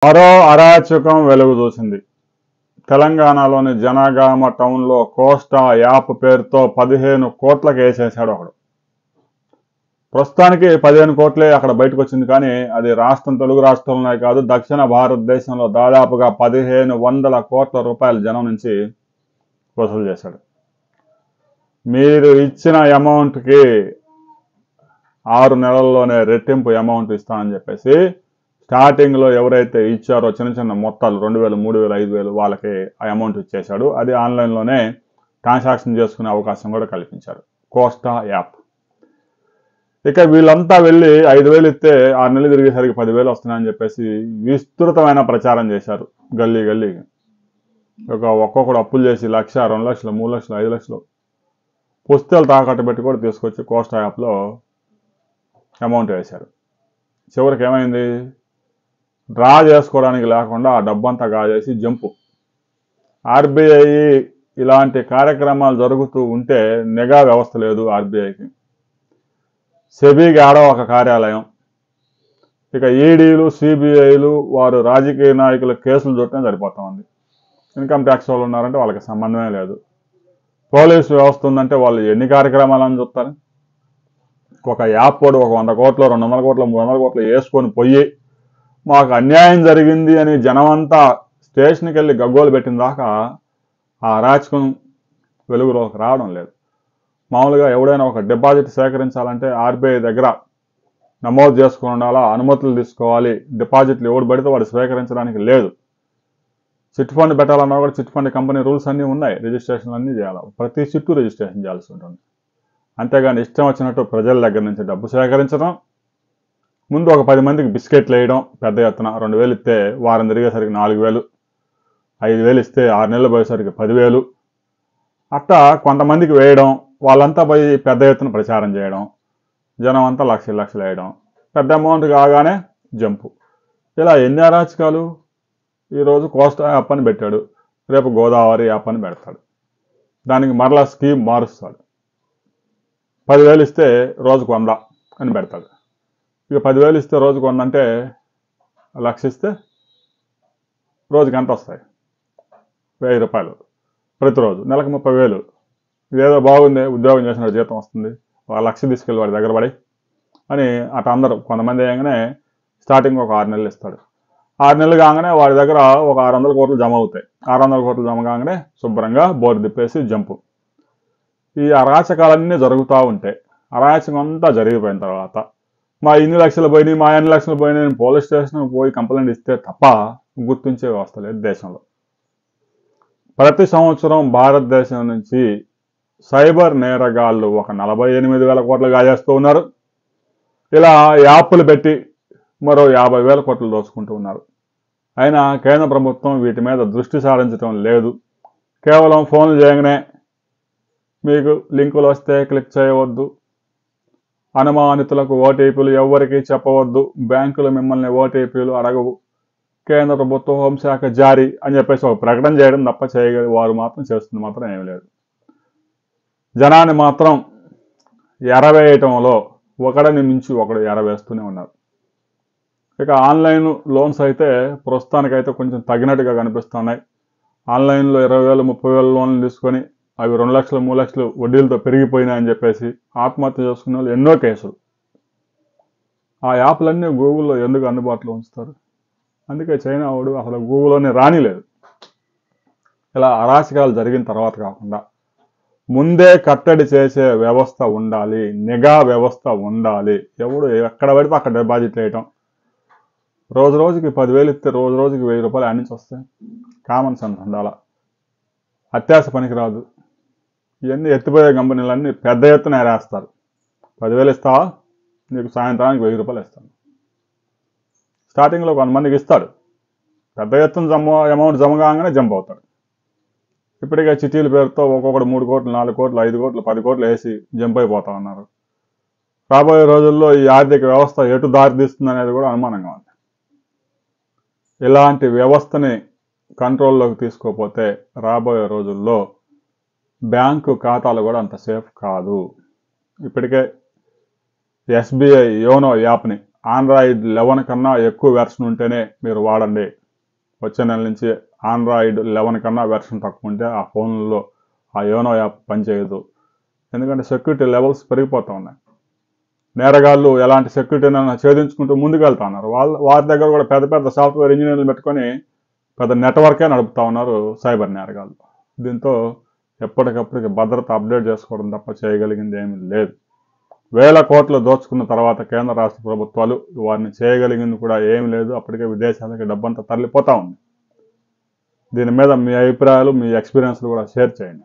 మరో అరాచకం వెలుగు చూసింది. తెలంగాణలోని జనగామ టౌన్లో కోస్టా యాప్ పేరుతో 15 కోట్లకు వేసేశాడు ఒకడు. ప్రస్తుతానికి 15 కోట్లే అక్కడ బయటకు వచ్చింది, కానీ అది తెలుగు రాష్ట్రంలోనే కాదు, దక్షిణ భారతదేశంలో దాదాపుగా 1500 కోట్ల రూపాయలు జనం నుంచి వసూలు చేశాడు. మీరు ఇచ్చిన అమౌంట్కి 6 నెలల్లోనే రెట్టింపు అమౌంట్ ఇస్తానని చెప్పేసి స్టార్టింగ్లో ఎవరైతే ఇచ్చారో చిన్న చిన్న మొత్తాలు 2000, 3000, 5000 వాళ్ళకి ఆ అమౌంట్ ఇచ్చేశాడు. అది ఆన్లైన్లోనే ట్రాన్సాక్షన్ చేసుకునే అవకాశం కూడా కల్పించారు కోస్టా యాప్. ఇక వీళ్ళంతా వెళ్ళి 5000 ఇస్తే 6 నెలలు తిరిగేసరికి 10,000 వస్తున్నాయని చెప్పేసి విస్తృతమైన ప్రచారం చేశారు గల్లీ గల్లీకి. ఒక్కొక్కడు అప్పులు చేసి 1,00,000, 2 లక్షలు, 3 లక్షలు, 5 లక్షలు పుస్తకాలు తాకట్టు పెట్టి కూడా తీసుకొచ్చి కోస్టా యాప్లో అమౌంట్ వేశారు. చివరికి ఏమైంది? డ్రా చేసుకోవడానికి లేకుండా ఆ డబ్బంతా కాజేసి జంపు. ఆర్బీఐ ఇలాంటి కార్యక్రమాలు జరుగుతూ ఉంటే నిఘా వ్యవస్థ లేదు ఆర్బీఐకి. సెబీకి ఆడ ఒక కార్యాలయం. ఇక ఈడీలు, సిబిఐలు వారు రాజకీయ నాయకుల కేసులు చుట్టనే సరిపోతా ఉంది. ఇన్కమ్ ట్యాక్స్ వాళ్ళు ఉన్నారంటే వాళ్ళకి సంబంధమే లేదు. పోలీసు వ్యవస్థ ఉందంటే వాళ్ళు ఎన్ని కార్యక్రమాలని చూస్తారు? ఒక యాప్ వాడు 100 కోట్లు, 200 కోట్లు, 300 కోట్లు వేసుకొని పోయి మాకు అన్యాయం జరిగింది అని జనమంతా స్టేషన్కి వెళ్ళి గగ్గోలు పెట్టిన దాకా ఆ అరాచకం వెలుగులోకి రావడం లేదు. మామూలుగా ఎవడైనా ఒక డిపాజిట్ సేకరించాలంటే ఆర్బీఐ దగ్గర నమోదు చేసుకుని ఉండాలా, అనుమతులు తీసుకోవాలి. డిపాజిట్లు ఎవడు పడితే వాడు స్వీకరించడానికి లేదు. చిట్ ఫండ్ పెట్టాలన్నా కూడా చిట్ ఫండ్ కంపెనీ రూల్స్ అన్నీ ఉన్నాయి, రిజిస్ట్రేషన్లు అన్నీ చేయాలి. ప్రతి చిట్టు రిజిస్ట్రేషన్ చేయాల్సి ఉంటుంది. అంతేగాని ఇష్టం వచ్చినట్టు ప్రజల దగ్గర నుంచి డబ్బు సేకరించడం, ముందు ఒక 10 మందికి బిస్కెట్లు వేయడం పెద్ద ఎత్తున. 2,000 ఇస్తే వారం తిరిగేసరికి 4,000, 5,000 ఇస్తే 6 నెలలు పోయేసరికి 10,000 అట్టా కొంతమందికి వేయడం. వాళ్ళంతా పోయి పెద్ద ఎత్తున ప్రచారం చేయడం, జనం అంతా లక్షలు వేయడం, పెద్ద అమౌంట్ కాగానే జంపు. ఇలా ఎన్ని అరాచకాలు! ఈరోజు కోస్టా యాప్ అని పెట్టాడు, రేపు గోదావరి యాప్ అని పెడతాడు. దానికి మరలా స్కీమ్ మారుస్తాడు. 10,000 ఇస్తే రోజుకు 100 అని పెడతాడు. ఇక 10,000 ఇస్తే రోజుకు 100 అంటే 1,00,000 ఇస్తే రోజుకి ఎంత వస్తాయి? 1000 రూపాయలు ప్రతిరోజు, నెలకు 30,000. ఇదేదో బాగుంది, ఉద్యోగం చేసిన జీతం వస్తుంది, 1,00,000 తీసుకెళ్ళి వాడి దగ్గర పడి అని అటు అందరూ. కొంతమంది ఏగానే స్టార్టింగ్ ఒక 6 నెలలు ఇస్తాడు. 6 నెలలు కాగానే వాడి దగ్గర ఒక 600 కోట్లు జమ అవుతాయి. 600 కోట్లు జమ కాగానే శుభ్రంగా బోర్డు తిప్పేసి జంపు. ఈ అరాచకాలన్నీ జరుగుతూ ఉంటాయి. అరాచకం అంతా జరిగిపోయిన తర్వాత మా ఇన్ని లక్షలు పోయినాయి, మా ఎన్ని లక్షలు పోయినాయి పోలీస్ స్టేషన్కి పోయి కంప్లైంట్ ఇస్తే తప్ప గుర్తించే వ్యవస్థ లేదు దేశంలో. ప్రతి సంవత్సరం భారతదేశం నుంచి సైబర్ నేరగాళ్ళు ఒక 48,000 కోట్లు గాజేస్తూ ఉన్నారు. ఇలా యాప్లు పెట్టి మరో 50,000 కోట్లు దోచుకుంటూ ఉన్నారు. అయినా కేంద్ర ప్రభుత్వం వీటి మీద దృష్టి సారించడం లేదు. కేవలం ఫోన్లు చేయగానే మీకు లింకులు వస్తే క్లిక్ చేయవద్దు, అనుమానితులకు ఓటీపీలు ఎవ్వరికీ చెప్పవద్దు, బ్యాంకులు మిమ్మల్ని ఓటీపీలు అడగవు, కేంద్ర ప్రభుత్వ హోంశాఖ జారీ అని చెప్పేసి ఒక ప్రకటన చేయడం తప్ప వారు మాత్రం చేస్తుంది మాత్రం ఏమీ లేదు. జనాన్ని మాత్రం ఎరవేయటంలో ఒకడిని మించి ఒకడు ఎరవేస్తూనే ఉన్నారు. ఇక ఆన్లైన్ లోన్స్ అయితే ప్రస్తుతానికైతే కొంచెం తగినట్టుగా కనిపిస్తున్నాయి. ఆన్లైన్లో 20,000, 30,000 లోన్లు తీసుకొని అవి 2 లక్షలు, 3 లక్షలు వడ్డీలతో పెరిగిపోయినాయని చెప్పేసి ఆత్మహత్య చేసుకునే వాళ్ళు ఎన్నో కేసులు. ఆ యాప్లన్నీ గూగుల్లో ఎందుకు అందుబాటులో ఉంచుతారు? అందుకే చైనా వాడు అసలు గూగుల్లోనే రానిలేదు. ఇలా అరాచకాలు జరిగిన తర్వాత కాకుండా ముందే కట్టడి చేసే వ్యవస్థ ఉండాలి, నిఘా వ్యవస్థ ఉండాలి. ఎవడు ఎక్కడ పడితే అక్కడ డిపాజిట్ వేయటం, రోజు రోజుకి 10,000 ఇస్తే రోజు రోజుకి 1,000 రూపాయలు ఆడ నుంచి వస్తాయి. కామన్ సెన్స్ ఉండాలా, అత్యాశ పనికిరాదు. ఇవన్నీ ఎత్తిపోయే కంపెనీలన్నీ పెద్ద ఎత్తున ఏరేస్తారు. 10,000 ఇస్తావా, నీకు సాయంత్రానికి 1,000 రూపాయలు ఇస్తాను. స్టార్టింగ్లో కొంతమందికి ఇస్తాడు, పెద్ద ఎత్తున అమౌంట్ జమ కాగానే జంప్ అవుతాడు. ఇప్పటికే చిట్టీల పేరుతో ఒక్కొక్కడు 3 కోట్లు, 4 కోట్లు, 5 కోట్లు, 10 కోట్లు వేసి జంప్ అయిపోతా ఉన్నారు. రాబోయే రోజుల్లో ఈ ఆర్థిక వ్యవస్థ ఎటు దారితీస్తుంది అనేది కూడా అనుమానంగా ఉంది. ఇలాంటి వ్యవస్థని కంట్రోల్లోకి తీసుకోకపోతే రాబోయే రోజుల్లో బ్యాంకు ఖాతాలు కూడా అంత సేఫ్ కాదు. ఇప్పటికే ఎస్బీఐ యోనో యాప్ని ఆండ్రాయిడ్ 11 కన్నా ఎక్కువ వెర్షన్ ఉంటేనే మీరు వాడండి. వచ్చే నెల నుంచి ఆండ్రాయిడ్ 11 కన్నా వెర్షన్ తక్కువ ఉంటే ఆ ఫోన్లలో ఆ యోనో యాప్ పనిచేయదు. ఎందుకంటే సెక్యూరిటీ లెవెల్స్ పెరిగిపోతూ ఉన్నాయి. నేరగాళ్ళు ఎలాంటి సెక్యూరిటీనైనా ఛేదించుకుంటూ ముందుకు వెళ్తా ఉన్నారు. వారి దగ్గర కూడా పెద్ద పెద్ద సాఫ్ట్వేర్ ఇంజనీర్లు పెట్టుకొని పెద్ద నెట్వర్కే నడుపుతా ఉన్నారు సైబర్ నేరగాళ్ళు. దీంతో ఎప్పటికప్పటికి భద్రత అప్డేట్ చేసుకోవడం తప్ప చేయగలిగింది ఏమీ లేదు. వేల కోట్లు దోచుకున్న తర్వాత కేంద్ర రాష్ట్ర ప్రభుత్వాలు వారిని చేయగలిగింది కూడా ఏమీ లేదు. అప్పటికే విదేశాలకి డబ్బంతా తరలిపోతూ ఉంది. దీని మీద మీ అభిప్రాయాలు, మీ ఎక్స్పీరియన్స్లు కూడా షేర్ చేయండి.